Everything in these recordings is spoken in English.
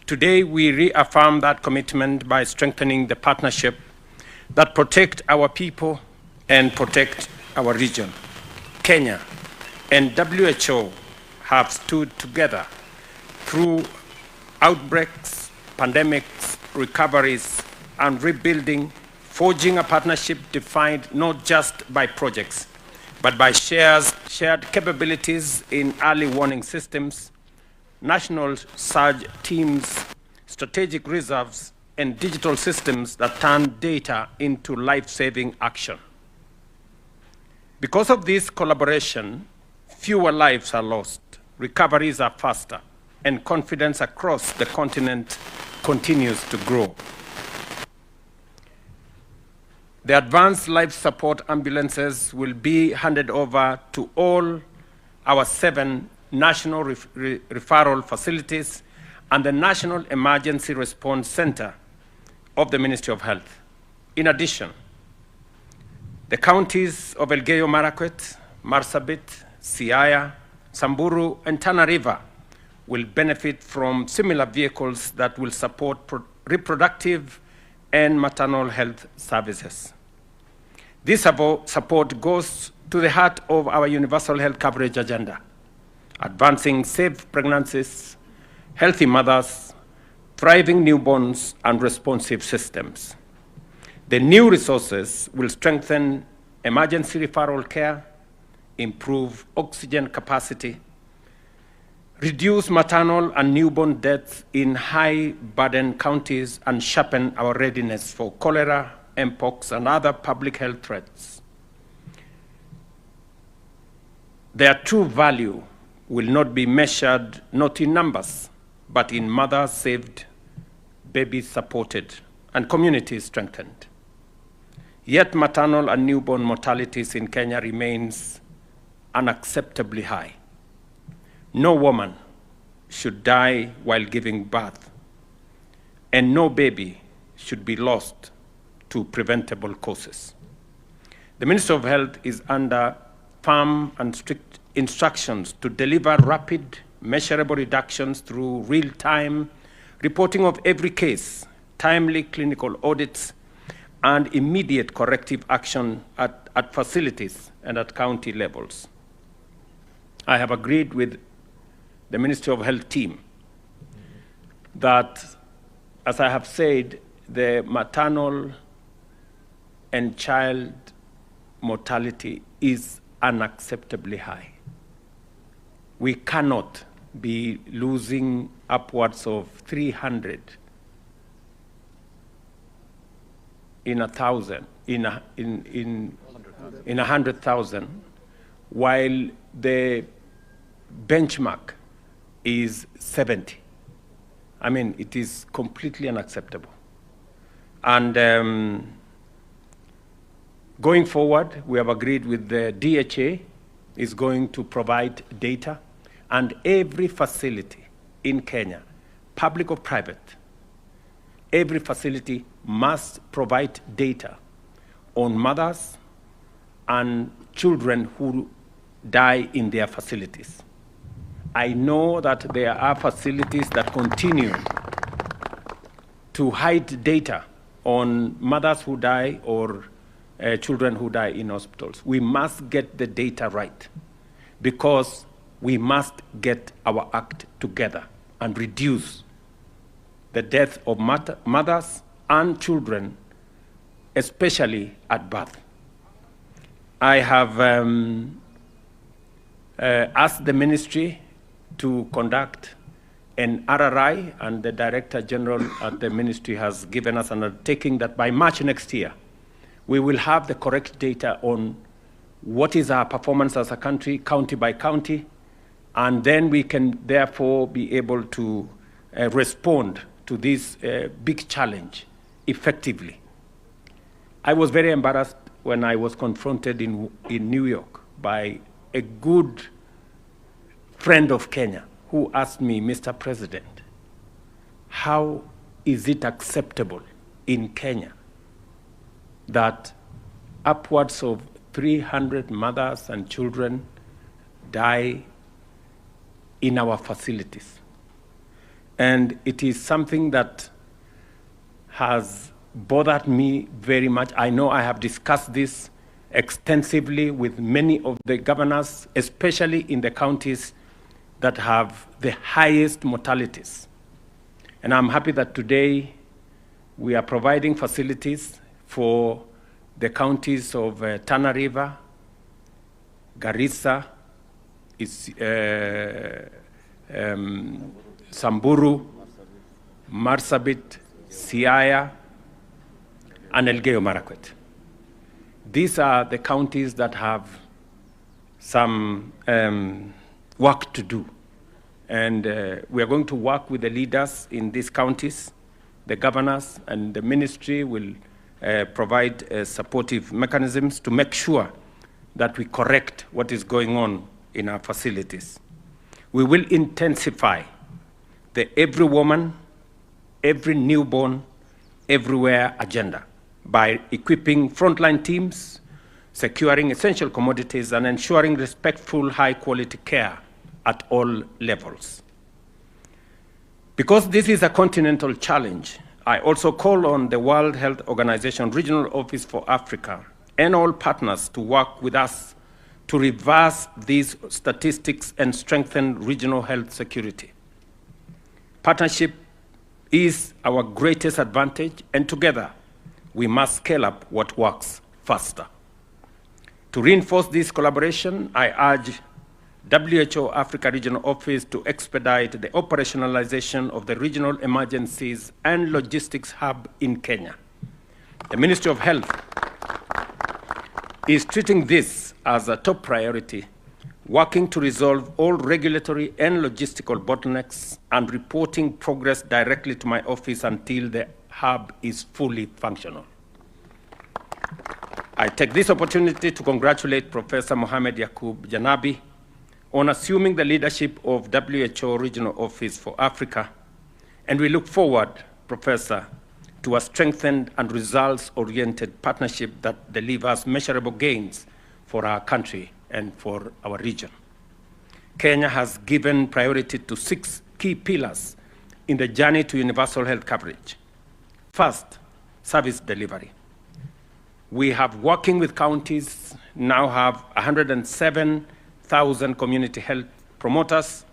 Today, we reaffirm that commitment by strengthening the partnership that protect our people and protect our region. Kenya and WHO have stood together through outbreaks, pandemics, recoveries, and rebuilding, forging a partnership defined not just by projects, but by shared capabilities in early warning systems, national surge teams, strategic reserves, and digital systems that turn data into life-saving action. Because of this collaboration, fewer lives are lost, recoveries are faster, and confidence across the continent continues to grow. The advanced life support ambulances will be handed over to all our 7 national referral facilities and the National Emergency Response Center of the Ministry of Health. In addition, the counties of Elgeyo Marakwet, Marsabit, Siaya, Samburu, and Tana River will benefit from similar vehicles that will support reproductive and maternal health services. This support goes to the heart of our universal health coverage agenda, advancing safe pregnancies, healthy mothers, thriving newborns, and responsive systems. The new resources will strengthen emergency referral care, improve oxygen capacity, reduce maternal and newborn deaths in high-burden counties, and sharpen our readiness for cholera, mpox, and other public health threats. Their true value will not be measured not in numbers, but in mothers saved, babies supported, and communities strengthened. Yet maternal and newborn mortalities in Kenya remains unacceptably high. No woman should die while giving birth, and no baby should be lost to preventable causes. The Ministry of Health is under firm and strict instructions to deliver rapid, measurable reductions through real-time reporting of every case, timely clinical audits, and immediate corrective action at facilities and at county levels. I have agreed with the Ministry of Health team that, as I have said, the maternal and child mortality is unacceptably high. We cannot be losing upwards of 300 in 1,000, in 100,000, while the benchmark is 70. I mean, it is completely unacceptable. And going forward, we have agreed with the DHA is going to provide data, and every facility in Kenya, public or private, every facility must provide data on mothers and children who die in their facilities. I know that there are facilities that continue to hide data on mothers who die or children who die in hospitals. We must get the data right, because we must get our act together and reduce the death of mothers and children, especially at birth. I have asked the ministry to conduct an RRI, and the Director General at the ministry has given us an undertaking that by March next year, we will have the correct data on what is our performance as a country, county by county, and then we can therefore be able to respond to this big challenge effectively. I was very embarrassed when I was confronted in New York by a good friend of Kenya who asked me, Mr. President, how is it acceptable in Kenya that upwards of 300 mothers and children die in our facilities? And it is something that has bothered me very much. I know I have discussed this extensively with many of the governors, especially in the counties that have the highest mortalities. And I'm happy that today we are providing facilities for the counties of Tana River, Garissa, Samburu, Marsabit, Siaya, and Elgeyo Marakwet. These are the counties that have some work to do. And we are going to work with the leaders in these counties. The governors and the ministry will provide supportive mechanisms to make sure that we correct what is going on in our facilities. We will intensify the every woman, every newborn, everywhere agenda by equipping frontline teams, securing essential commodities, and ensuring respectful, high-quality care at all levels. Because this is a continental challenge, I also call on the World Health Organization Regional Office for Africa and all partners to work with us to reverse these statistics and strengthen regional health security. Partnership is our greatest advantage, and together we must scale up what works faster. To reinforce this collaboration, I urge WHO Africa Regional Office to expedite the operationalization of the Regional Emergencies and Logistics Hub in Kenya. The Ministry of Health is treating this as a top priority, working to resolve all regulatory and logistical bottlenecks and reporting progress directly to my office until the hub is fully functional. I take this opportunity to congratulate Professor Mohamed Yaqub Janabi on assuming the leadership of WHO Regional Office for Africa, and we look forward, Professor, to a strengthened and results-oriented partnership that delivers measurable gains for our country and for our region. Kenya has given priority to 6 key pillars in the journey to universal health coverage. First, service delivery. We have, working with counties, now have 107,000 community health promoters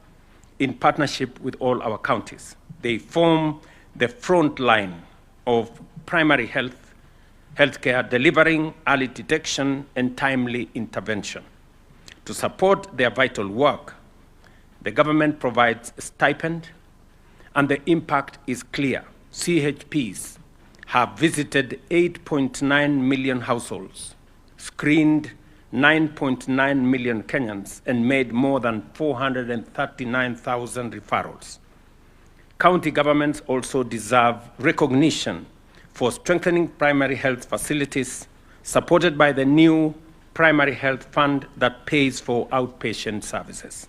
in partnership with all our counties. They form the front line of primary healthcare, delivering early detection and timely intervention. To support their vital work, the government provides a stipend, and the impact is clear. CHPs have visited 8.9 million households, screened 9.9 million Kenyans, and made more than 439,000 referrals. County governments also deserve recognition for strengthening primary health facilities, supported by the new Primary Health Fund that pays for outpatient services.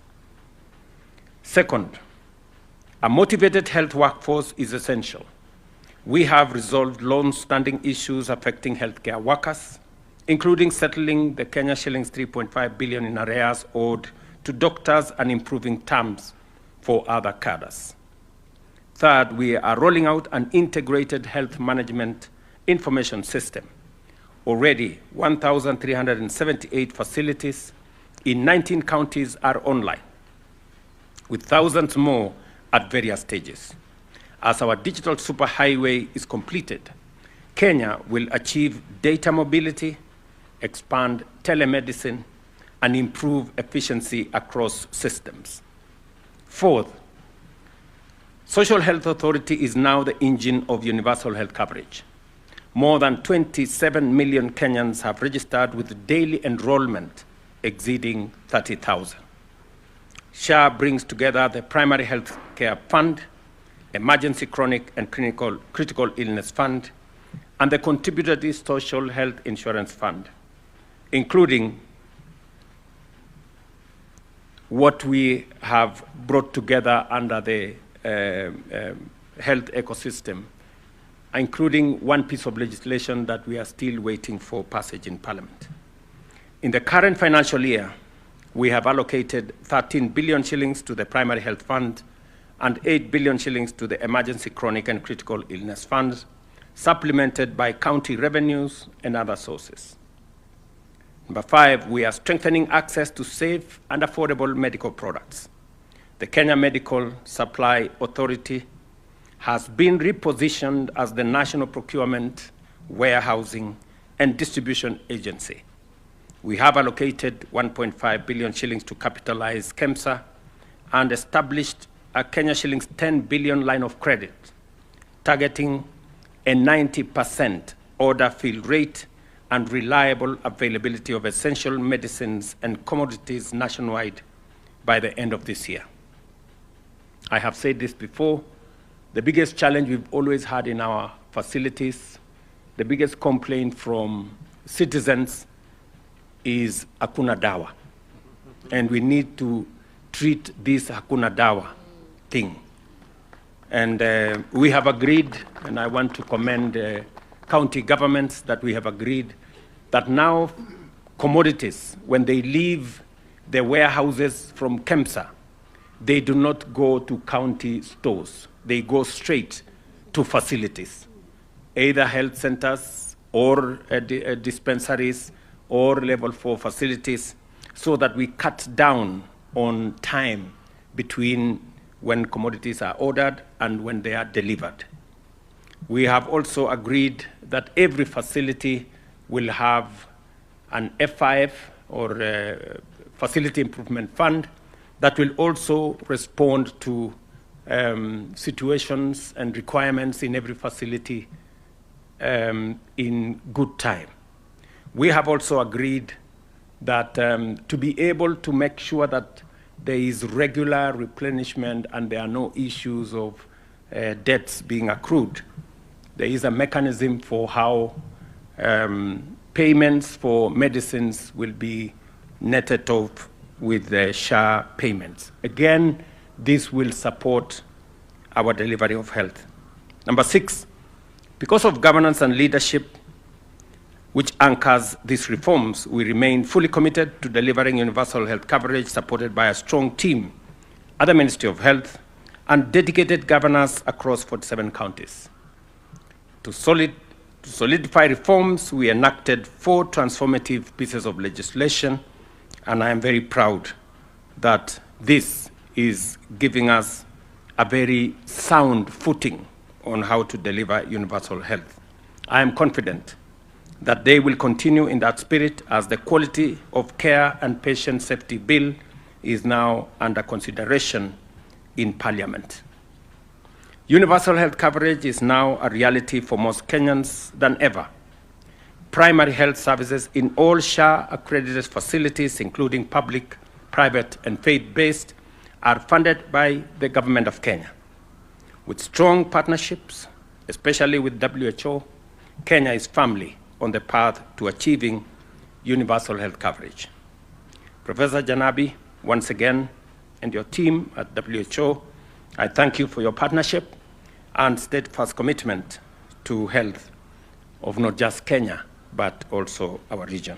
Second, a motivated health workforce is essential. We have resolved long-standing issues affecting healthcare workers, including settling the Kenya shillings 3.5 billion in arrears owed to doctors and improving terms for other cadres. Third, we are rolling out an integrated health management information system. Already, 1,378 facilities in 19 counties are online, with thousands more at various stages. As our digital superhighway is completed, Kenya will achieve data mobility, expand telemedicine, and improve efficiency across systems. Fourth, Social Health Authority is now the engine of universal health coverage. More than 27 million Kenyans have registered with daily enrollment exceeding 30,000. SHA brings together the Primary Health Care Fund, Emergency Chronic and Critical Illness Fund, and the Contributory Social Health Insurance Fund, including what we have brought together under the health ecosystem, including one piece of legislation that we are still waiting for passage in Parliament. In the current financial year, we have allocated 13 billion shillings to the Primary Health Fund and 8 billion shillings to the Emergency Chronic and Critical Illness Funds, supplemented by county revenues and other sources. Number 5, we are strengthening access to safe and affordable medical products. The Kenya Medical Supply Authority has been repositioned as the National Procurement, Warehousing, and Distribution Agency. We have allocated 1.5 billion shillings to capitalize KEMSA and established a Kenya shillings 10 billion line of credit, targeting a 90% order fill rate and reliable availability of essential medicines and commodities nationwide by the end of this year. I have said this before, the biggest challenge we've always had in our facilities, the biggest complaint from citizens is hakuna dawa. And we need to treat this hakuna dawa thing. And we have agreed, and I want to commend county governments that we have agreed that now commodities, when they leave the warehouses from KEMSA, they do not go to county stores. They go straight to facilities, either health centers or dispensaries or level 4 facilities, so that we cut down on time between when commodities are ordered and when they are delivered. We have also agreed that every facility will have an F5 or Facility Improvement Fund that will also respond to situations and requirements in every facility in good time. We have also agreed that to be able to make sure that there is regular replenishment and there are no issues of debts being accrued, there is a mechanism for how payments for medicines will be netted off with the SHA payments. Again, this will support our delivery of health. Number 6, because of governance and leadership which anchors these reforms, we remain fully committed to delivering universal health coverage supported by a strong team at the Ministry of Health and dedicated governors across 47 counties. To solidify reforms, we enacted 4 transformative pieces of legislation, and I am very proud that this is giving us a very sound footing on how to deliver universal health. I am confident that they will continue in that spirit as the Quality of Care and Patient Safety Bill is now under consideration in Parliament. Universal health coverage is now a reality for most Kenyans than ever. Primary health services in all SHA-accredited facilities, including public, private, and faith-based, are funded by the Government of Kenya. With strong partnerships, especially with WHO, Kenya is firmly on the path to achieving universal health coverage. Professor Janabi, once again, and your team at WHO, I thank you for your partnership and steadfast commitment to health of not just Kenya, but also our region.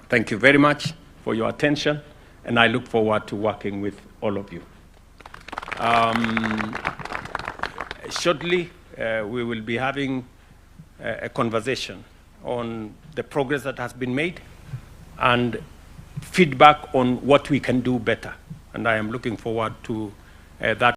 Thank you very much for your attention, and I look forward to working with all of you. Shortly, we will be having a conversation on the progress that has been made and feedback on what we can do better. And I am looking forward to that.